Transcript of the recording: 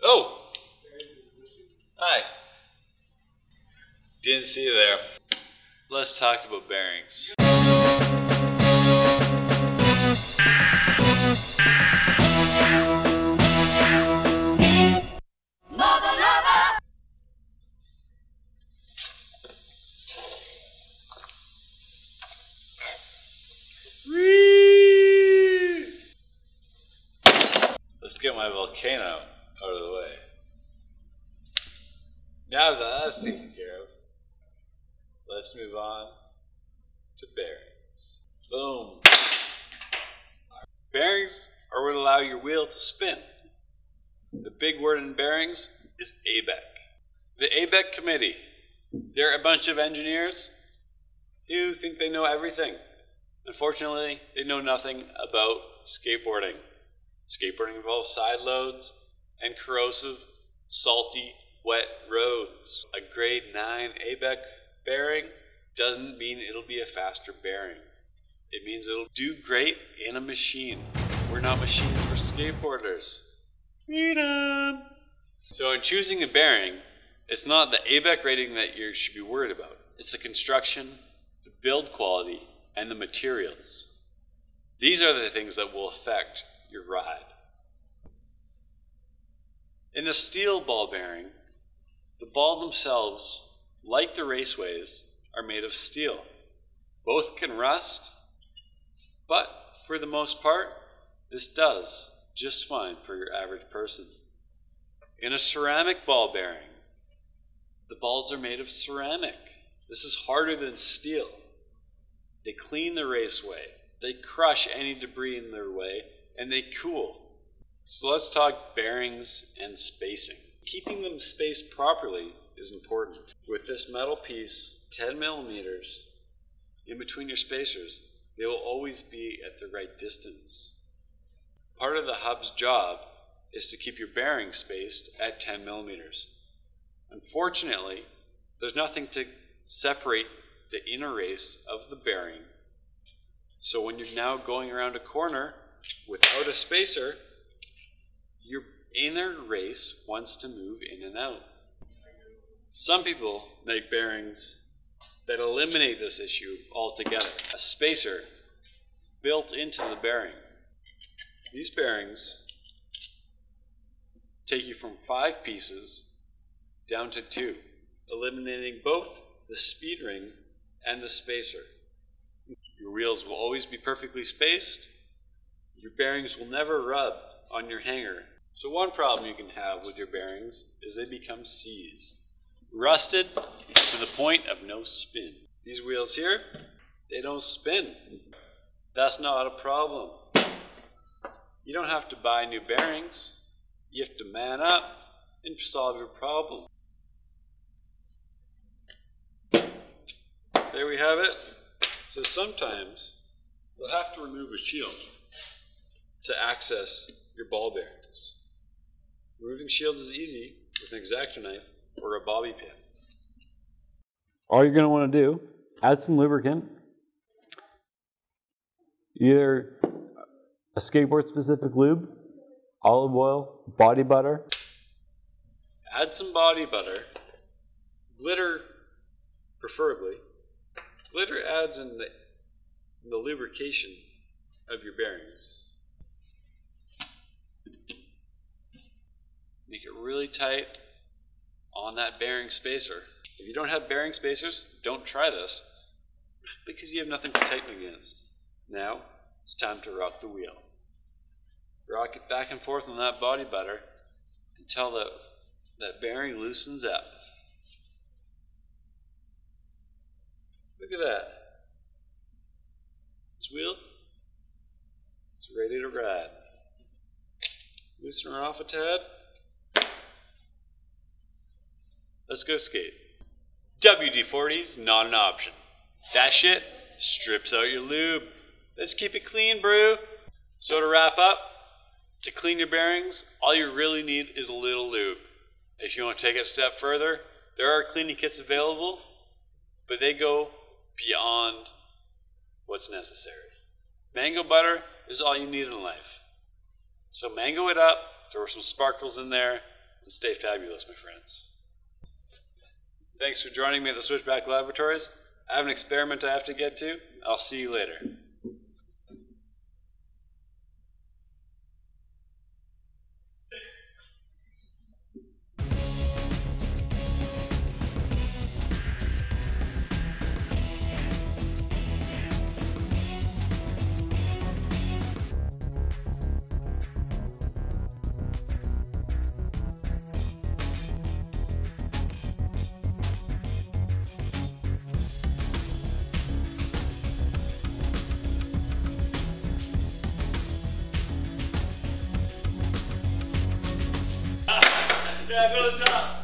Oh! Hi. Didn't see you there. Let's talk about bearings. Let's get my volcano out of the way. Now that that's taken care of, let's move on to bearings. Boom. Bearings are what allow your wheel to spin. The big word in bearings is ABEC. The ABEC committee, they're a bunch of engineers who think they know everything. Unfortunately, they know nothing about skateboarding. Skateboarding involves side loads and corrosive, salty, wet roads. A grade 9 ABEC bearing doesn't mean it'll be a faster bearing. It means it'll do great in a machine. We're not machines for skateboarders. Freedom! So in choosing a bearing, it's not the ABEC rating that you should be worried about. It's the construction, the build quality, and the materials. These are the things that will affect your ride. In the steel ball bearing, the ball themselves, like the raceways, are made of steel. Both can rust, but for the most part, this does just fine for your average person. In a ceramic ball bearing, the balls are made of ceramic. This is harder than steel. They clean the raceway, they crush any debris in their way, and they cool. So let's talk bearings and spacing. Keeping them spaced properly is important. With this metal piece, 10 millimeters, in between your spacers, they will always be at the right distance. Part of the hub's job is to keep your bearings spaced at 10 millimeters. Unfortunately, there's nothing to separate the inner race of the bearing. So when you're now going around a corner without a spacer, your inner race wants to move in and out. Some people make bearings that eliminate this issue altogether. A spacer built into the bearing. These bearings take you from 5 pieces down to 2, eliminating both the speed ring and the spacer. Your wheels will always be perfectly spaced. Your bearings will never rub on your hanger. So one problem you can have with your bearings is they become seized. Rusted to the point of no spin. These wheels here, they don't spin. That's not a problem. You don't have to buy new bearings. You have to man up and solve your problem. There we have it. So sometimes you'll have to remove a shield to access your ball bearings. Removing shields is easy with an X-Acto knife or a bobby pin. All you're going to want to do, add some lubricant, either a skateboard specific lube, olive oil, body butter. Add some body butter, glitter preferably. Glitter adds in the lubrication of your bearings. Make it really tight on that bearing spacer. If you don't have bearing spacers, don't try this because you have nothing to tighten against. Now, it's time to rock the wheel. Rock it back and forth on that body butter until that bearing loosens up. Look at that. This wheel is ready to ride. Loosen her off a tad. Let's go skate. WD-40's not an option. That shit strips out your lube. Let's keep it clean, brew. So to wrap up, to clean your bearings, all you really need is a little lube. If you want to take it a step further, there are cleaning kits available, but they go beyond what's necessary. Mango butter is all you need in life. So mango it up, throw some sparkles in there, and stay fabulous, my friends. Thanks for joining me at the Switchback Laboratories. I have an experiment I have to get to. I'll see you later. Yeah, go to the top.